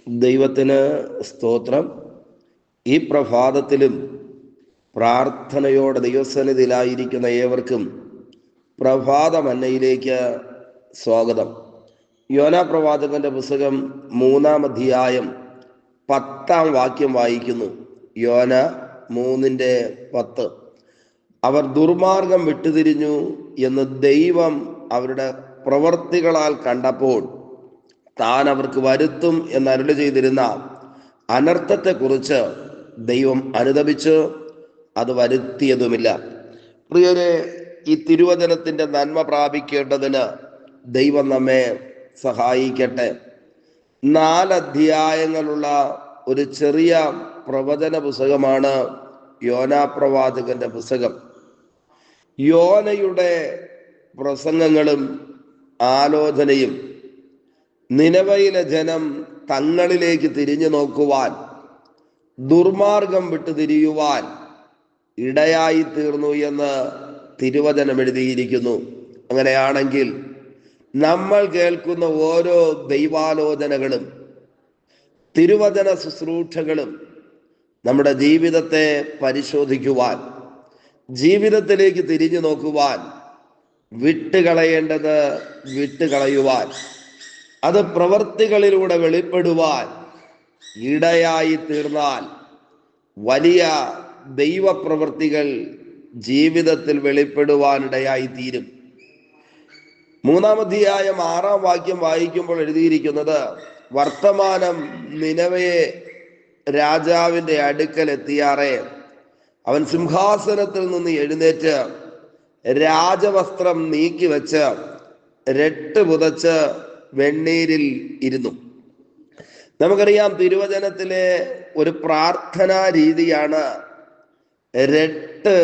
ദൈവത്തിന് സ്തോത്രം. ഈ പ്രഭാതത്തിലും പ്രാർത്ഥനയോടെ ദൈവസന്നിധിയിലായിരിക്കുന്ന ഏവർക്കും പ്രഭാത മന്നയിലേക്ക് സ്വാഗതം. യോനാ പ്രവാചകന്റെ പുസ്തകം 3-ാം അധ്യായം 10-ാം വാക്യം വായിക്കുന്നു. യോന 3:10. അവർ ദുർമാർഗം വിട്ടുതിരിഞ്ഞു എന്ന് ദൈവം അവരുടെ പ്രവർത്തികളാൽ കണ്ടപ്പോൾ താൻ അവർക്ക് വരുത്തും എന്നരുളി ചെയ്തിരുന്ന അനർത്ഥത്തെക്കുറിച്ച് ദൈവം അനുതപിച്ച് അത് വരുത്തിയതുമില്ല. പ്രിയരെ, ഈ തിരുവചനത്തിന്റെ നന്മ പ്രാപിക്കേണ്ടതിന് ദൈവം നമ്മെ സഹായിക്കട്ടെ. 4 അധ്യായങ്ങളുള്ള ഒരു ചെറിയ പ്രവചന പുസ്തകമാണ് യോനാ പ്രവാചകന്റെ പുസ്തകം. യോനയുടെ പ്രസംഗങ്ങളും ആലോചനയും നിനവയിലെ ജനം തങ്ങളിലേക്ക് തിരിഞ്ഞു നോക്കുവാൻ, ദുർമാർഗം വിട്ടു തിരിയുവാൻ ഇടയായി തീർന്നു എന്ന് തിരുവചനം എഴുതിയിരിക്കുന്നു. അങ്ങനെയാണെങ്കിൽ നമ്മൾ കേൾക്കുന്ന ഓരോ ദൈവാലോചനകളും തിരുവചന ശുശ്രൂഷകളും നമ്മുടെ ജീവിതത്തെ പരിശോധിക്കുവാൻ, ജീവിതത്തിലേക്ക് തിരിഞ്ഞു നോക്കുവാൻ, വിട്ടുകളയേണ്ടത് വിട്ടുകളയുവാൻ, അത് പ്രവർത്തികളിലൂടെ വെളിപ്പെടുവാൻ ഇടയായി തീർന്നാൽ വലിയ ദൈവപ്രവൃത്തികൾ ജീവിതത്തിൽ വെളിപ്പെടുവാനിടയായി തീരും. 3-ാം അധ്യായം 6-ാം വാക്യം വായിക്കുമ്പോൾ എഴുതിയിരിക്കുന്നത്, വർത്തമാനം നിനവയെ രാജാവിന്റെ അടുക്കൽ എത്തിയാറേ അവൻ സിംഹാസനത്തിൽ നിന്ന് എഴുന്നേറ്റ് രാജവസ്ത്രം നീക്കി വെച്ച് രട്ട് പുതച്ച് വെണ്ണീരിൽ ഇരുന്നു. നമുക്കറിയാം, തിരുവചനത്തിലെ ഒരു പ്രാർത്ഥനാ രീതിയാണ് രട്ട്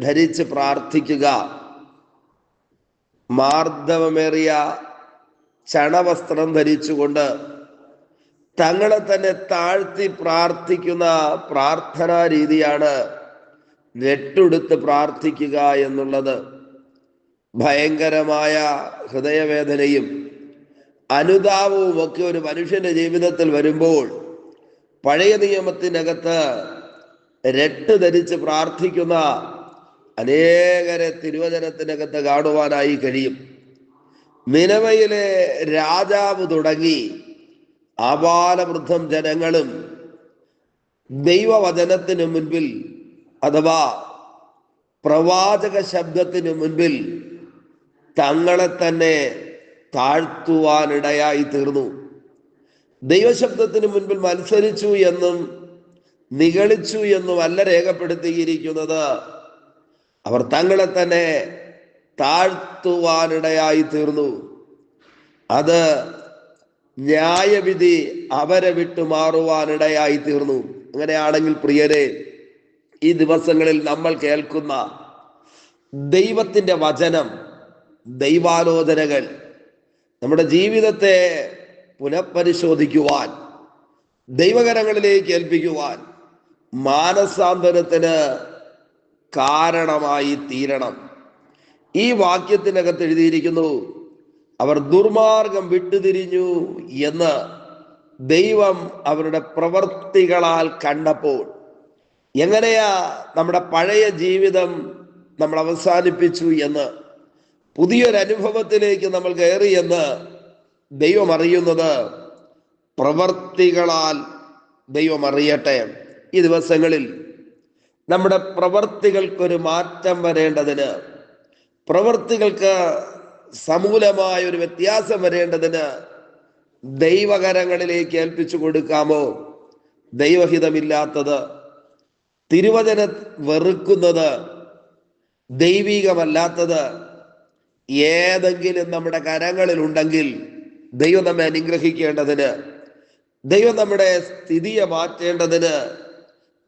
ധരിച്ച് പ്രാർത്ഥിക്കുക. മാർദ്ദവമേറിയ ചണവസ്ത്രം ധരിച്ചുകൊണ്ട് തങ്ങളെ തന്നെ താഴ്ത്തി പ്രാർത്ഥിക്കുന്ന പ്രാർത്ഥനാ രീതിയാണ് രട്ടുടുത്ത് പ്രാർത്ഥിക്കുക എന്നുള്ളത്. ഭയങ്കരമായ ഹൃദയവേദനയും അനുതാപവും ഒക്കെ ഒരു മനുഷ്യന്റെ ജീവിതത്തിൽ വരുമ്പോൾ പഴയ നിയമത്തിനകത്ത് രട്ട് ധരിച്ച് പ്രാർത്ഥിക്കുന്ന അനേകരെ തിരുവചനത്തിനകത്ത് കാണുവാനായി കഴിയും. നിനവയിലെ രാജാവ് തുടങ്ങി ആബാലവൃദ്ധം ജനങ്ങളും ദൈവവചനത്തിനു മുൻപിൽ അഥവാ പ്രവാചക ശബ്ദത്തിനു മുൻപിൽ തങ്ങളെ തന്നെ താഴ്ത്തുവാനിടയായി തീർന്നു. ദൈവശബ്ദത്തിന് മുൻപിൽ മത്സരിച്ചു എന്നും നിഗളിച്ചു എന്നും അല്ല രേഖപ്പെടുത്തിയിരിക്കുന്നത്. അവർ തങ്ങളെ തന്നെ താഴ്ത്തുവാനിടയായി തീർന്നു. അത് ന്യായവിധി അവരെ വിട്ടുമാറുവാനിടയായി തീർന്നു. അങ്ങനെയാണെങ്കിൽ പ്രിയരെ, ഈ ദിവസങ്ങളിൽ നമ്മൾ കേൾക്കുന്ന ദൈവത്തിന്റെ വചനം, ദൈവാലോചനകൾ നമ്മുടെ ജീവിതത്തെ പുനഃപരിശോധിക്കുവാൻ, ദൈവകരങ്ങളിലേക്ക് ഏൽപ്പിക്കുവാൻ, മാനസാന്തരത്തിന് കാരണമായി തീരണം. ഈ വാക്യത്തിനകത്ത് എഴുതിയിരിക്കുന്നു, അവർ ദുർമാർഗം വിട്ടുതിരിഞ്ഞു എന്ന് ദൈവം അവരുടെ പ്രവർത്തികളാൽ കണ്ടപ്പോൾ. എങ്ങനെയാ നമ്മുടെ പഴയ ജീവിതം നമ്മൾ അവസാനിപ്പിച്ചു എന്ന്, പുതിയൊരനുഭവത്തിലേക്ക് നമ്മൾ കയറിയെന്ന് ദൈവം അറിയുന്നത് പ്രവർത്തികളാൽ ദൈവം അറിയട്ടെ. ഈ ദിവസങ്ങളിൽ നമ്മുടെ പ്രവർത്തികൾക്കൊരു മാറ്റം വരേണ്ടതിന്, പ്രവർത്തികൾക്ക് സമൂലമായ ഒരു വ്യത്യാസം വരേണ്ടതിന് ദൈവകരങ്ങളിലേക്ക് ഏൽപ്പിച്ചു കൊടുക്കാമോ? ദൈവഹിതമില്ലാത്തത്, തിരുവചന വെറുക്കുന്നത്, ദൈവികമല്ലാത്തത് ഏതെങ്കിലും നമ്മുടെ കരങ്ങളിൽ ഉണ്ടെങ്കിൽ ദൈവം നമ്മെ അനുഗ്രഹിക്കേണ്ടതിന്, ദൈവം നമ്മുടെ സ്ഥിതിയെ മാറ്റേണ്ടതിന്,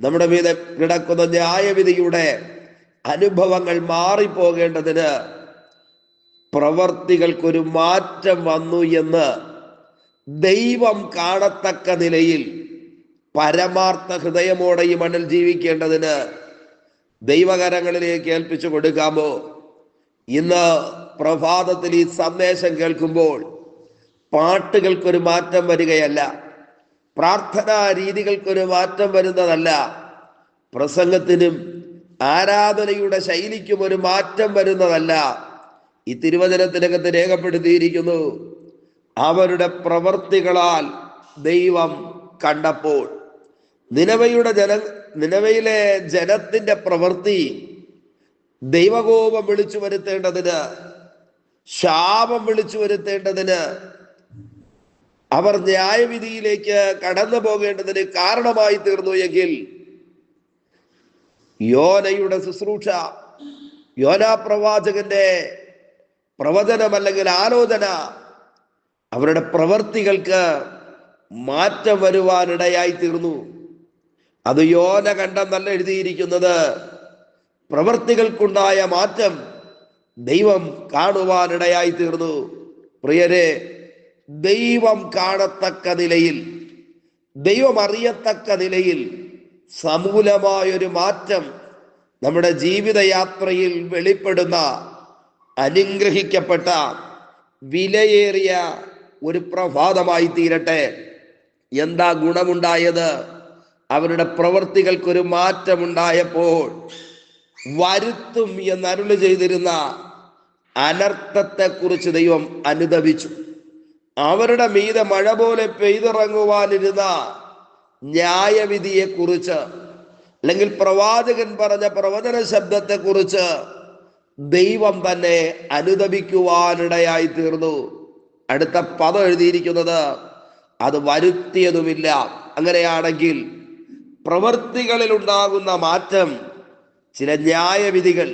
നമ്മുടെ മീതെ കിടക്കുന്ന ന്യായവിധിയുടെ അനുഭവങ്ങൾ മാറിപ്പോകേണ്ടതിന് പ്രവർത്തികൾക്കൊരു മാറ്റം വന്നു എന്ന് ദൈവം കാണത്തക്ക നിലയിൽ പരമാർത്ഥ ഹൃദയമോടെ ഈ മണ്ണിൽ ജീവിക്കേണ്ടതിന് ദൈവകരങ്ങളിലേക്ക് ഏൽപ്പിച്ചു കൊടുക്കാമോ? ഇന്ന് പ്രഭാതത്തിൽ ഈ സന്ദേശം കേൾക്കുമ്പോൾ പാട്ടുകൾക്കൊരു മാറ്റം വരികയല്ല, പ്രാർത്ഥനാ രീതികൾക്കൊരു മാറ്റം വരുന്നതല്ല. പ്രസംഗത്തിനും ആരാധനയുടെ ശൈലിക്കും ഒരു മാറ്റം വരുന്നതല്ല. ഈ തിരുവചനത്തിനകത്ത് രേഖപ്പെടുത്തിയിരിക്കുന്നു, അവരുടെ പ്രവർത്തികളാൽ ദൈവം കണ്ടപ്പോൾ. നിനവയിലെ ജനത്തിന്റെ പ്രവൃത്തി ദൈവകോപം വിളിച്ചു വരുത്തേണ്ടതിന്, ശാപം വിളിച്ചു വരുത്തേണ്ടതിന്, അവർ ന്യായവിധിയിലേക്ക് കടന്നു പോകേണ്ടതിന് കാരണമായി തീർന്നു എങ്കിൽ യോനയുടെ ശുശ്രൂഷ, യോനാ പ്രവാചകന്റെ പ്രവചനം അല്ലെങ്കിൽ ആലോചന, അവരുടെ പ്രവർത്തികൾക്ക് മാറ്റം വരുവാനിടയായി തീർന്നു. അത് യോന കണ്ടെന്നല്ല എഴുതിയിരിക്കുന്നത്. പ്രവർത്തികൾക്കുണ്ടായ മാറ്റം ദൈവം കാണുവാനിടയായി തീർന്നു. പ്രിയരെ, ദൈവം കാണത്തക്ക നിലയിൽ, ദൈവം അറിയത്തക്ക നിലയിൽ സമൂലമായൊരു മാറ്റം നമ്മുടെ ജീവിതയാത്രയിൽ വെളിപ്പെടുന്ന അനുഗ്രഹിക്കപ്പെട്ട വിലയേറിയ ഒരു പ്രഭാതമായി തീരട്ടെ. എന്താ ഗുണമുണ്ടായത്? അവരുടെ പ്രവർത്തികൾക്കൊരു മാറ്റമുണ്ടായപ്പോൾ വരുത്തും എന്നരുളി ചെയ്തിരുന്ന അനർത്ഥത്തെ കുറിച്ച് ദൈവം അനുതപിച്ചു. അവരുടെ മീതെ മഴ പോലെ പെയ്തിറങ്ങുവാനിരുന്ന ന്യായവിധിയെ കുറിച്ച്, അല്ലെങ്കിൽ പ്രവാചകൻ പറഞ്ഞ പ്രവചന ശബ്ദത്തെ കുറിച്ച് ദൈവം തന്നെ അനുതപിക്കുവാനിടയായി തീർന്നു. അടുത്ത പദം എഴുതിയിരിക്കുന്നത്, അത് വരുത്തിയതുമില്ല. അങ്ങനെയാണെങ്കിൽ പ്രവൃത്തികളിൽ ഉണ്ടാകുന്ന മാറ്റം, ചില ന്യായവിധികൾ,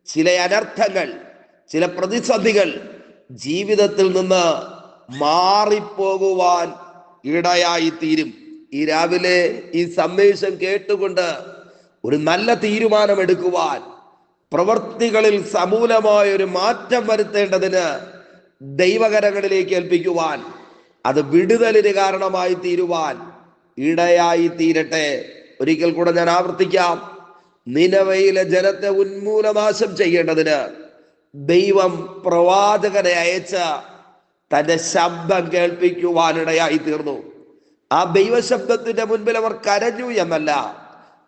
ചില അനർത്ഥങ്ങൾ, ചില പ്രതിസന്ധികൾ ജീവിതത്തിൽ നിന്ന് മാറിപ്പോകുവാൻ ഇടയായി തീരും. ഈ രാവിലെ ഈ സന്ദേശം കേട്ടുകൊണ്ട് ഒരു നല്ല തീരുമാനമെടുക്കുവാൻ, പ്രവൃത്തികളിൽ സമൂലമായ ഒരു മാറ്റം വരുത്തേണ്ടതിന് ദൈവകരങ്ങളിലേക്ക് ഏൽപ്പിക്കുവാൻ, അത് വിടുതലിന് കാരണമായി തീരുവാൻ ഇടയായി തീരട്ടെ. ഒരിക്കൽ കൂടെ ഞാൻ ആവർത്തിക്കാം, നിനവയിലെ ജനത്തെ ഉന്മൂലനാശം ചെയ്യേണ്ടതിന് ദൈവം പ്രവാചകനെ അയച്ച തന്റെ ശബ്ദം കേൾപ്പിക്കുവാനിടയായി തീർന്നു. ആ ദൈവശബ്ദത്തിന്റെ മുൻപിൽ അവർ കരഞ്ഞു എന്നല്ല,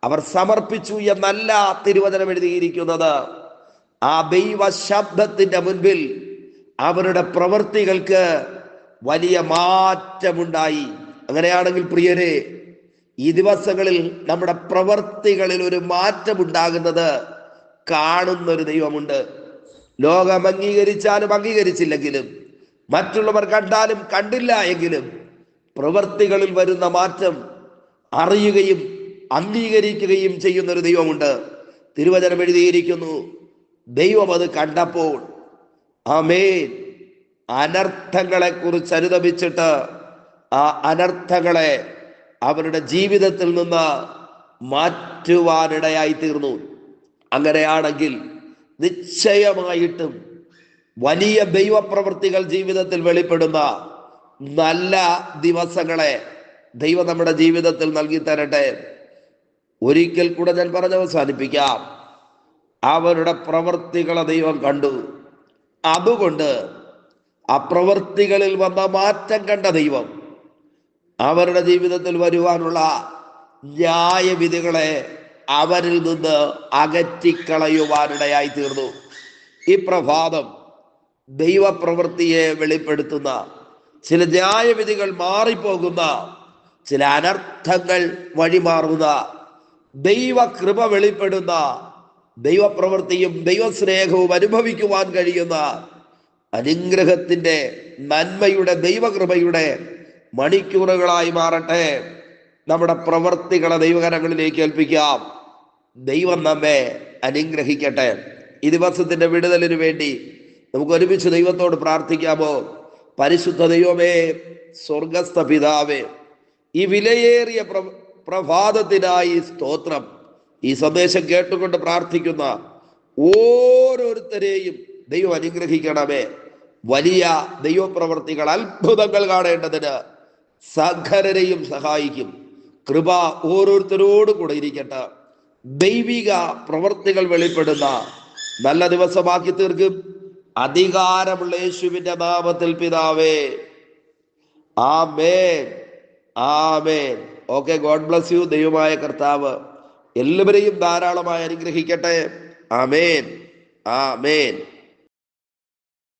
അവർ സമർപ്പിച്ചു എന്നല്ല തിരുവചനം എഴുതിയിരിക്കുന്നത്. ആ ദൈവ ശബ്ദത്തിന്റെ മുൻപിൽ അവരുടെ പ്രവൃത്തികൾക്ക് വലിയ മാറ്റമുണ്ടായി. അങ്ങനെയാണെങ്കിൽ പ്രിയരെ, ഈ ദിവസങ്ങളിൽ നമ്മുടെ പ്രവൃത്തികളിൽ ഒരു മാറ്റമുണ്ടാകുന്നത് കാണുന്നൊരു ദൈവമുണ്ട്. ലോകം അംഗീകരിച്ചാലും അംഗീകരിച്ചില്ലെങ്കിലും, മറ്റുള്ളവർ കണ്ടാലും കണ്ടില്ല എങ്കിലും, പ്രവൃത്തികളിൽ വരുന്ന മാറ്റം അറിയുകയും അംഗീകരിക്കുകയും ചെയ്യുന്നൊരു ദൈവമുണ്ട്. തിരുവചനം എഴുതിയിരിക്കുന്നു, ദൈവം അത് കണ്ടപ്പോൾ ആമേൻ അനർത്ഥങ്ങളെ കുറിച്ച് അനുതപിച്ചിട്ട് ആ അനർത്ഥങ്ങളെ അവരുടെ ജീവിതത്തിൽ നിന്ന് മാറ്റുവാനിടയായി തീർന്നു. അങ്ങനെയാണെങ്കിൽ നിശ്ചയമായിട്ടും വലിയ ദൈവപ്രവൃത്തികൾ ജീവിതത്തിൽ വെളിപ്പെടുന്ന നല്ല ദിവസങ്ങളെ ദൈവം നമ്മുടെ ജീവിതത്തിൽ നൽകി തരട്ടെ. ഒരിക്കൽ കൂടെ ഞാൻ പറഞ്ഞ് അവസാനിപ്പിക്കാം, അവരുടെ പ്രവൃത്തികളെ ദൈവം കണ്ടു. അതുകൊണ്ട് ആ പ്രവൃത്തികളിൽ വന്ന മാറ്റം കണ്ട ദൈവം അവരുടെ ജീവിതത്തിൽ വരുവാനുള്ള ന്യായവിധികളെ അവരിൽ നിന്ന് അകറ്റിക്കളയുവാനിടയായി തീർന്നു. ഈ പ്രഭാതം ദൈവപ്രവൃത്തിയെ വെളിപ്പെടുത്തുന്ന, ചില ന്യായവിധികൾ മാറിപ്പോകുന്ന, ചില അനർത്ഥങ്ങൾ വഴിമാറുന്ന, ദൈവകൃപ വെളിപ്പെടുന്ന, ദൈവപ്രവൃത്തിയും ദൈവസ്നേഹവും അനുഭവിക്കുവാൻ കഴിയുന്ന അനുഗ്രഹത്തിന്റെ, നന്മയുടെ, ദൈവകൃപയുടെ മണിക്കൂറുകളായി മാറട്ടെ. നമ്മുടെ പ്രവൃത്തികളെ ദൈവകരങ്ങളിലേക്ക് ഏൽപ്പിക്കാം. ദൈവം നമ്മെ അനുഗ്രഹിക്കട്ടെ. ഈ ദിവസത്തിന്റെ വിടുതലിനു വേണ്ടി നമുക്ക് ഒരുമിച്ച് ദൈവത്തോട് പ്രാർത്ഥിക്കാമോ? പരിശുദ്ധ ദൈവമേ, സ്വർഗസ്ഥ പിതാവേ, ഈ വിലയേറിയ പ്രഭാതത്തിനായി സ്തോത്രം. ഈ സന്ദേശം കേട്ടുകൊണ്ട് പ്രാർത്ഥിക്കുന്ന ഓരോരുത്തരെയും ദൈവം അനുഗ്രഹിക്കണമേ. വലിയ ദൈവപ്രവർത്തികൾ, അത്ഭുതങ്ങൾ കാണേണ്ടതിന് സകലരെയും സഹായിക്കും. കൃപ ഓരോരുത്തരോടും കൂടെ ഇരിക്കട്ടെ. ദൈവിക പ്രവർത്തികൾ വെളിപ്പെടുന്ന നല്ല ദിവസമാക്കി തീർക്കും. അധികാരമുള്ള യേശുവിന്റെ നാമത്തിൽ പിതാവേ, ആമേൻ. ആമേൻ. Okay, God bless you. ദൈവമായ കർത്താവ് എല്ലാവരെയും ധാരാളമായി അനുഗ്രഹിക്കട്ടെ. ആമേൻ, ആമേൻ.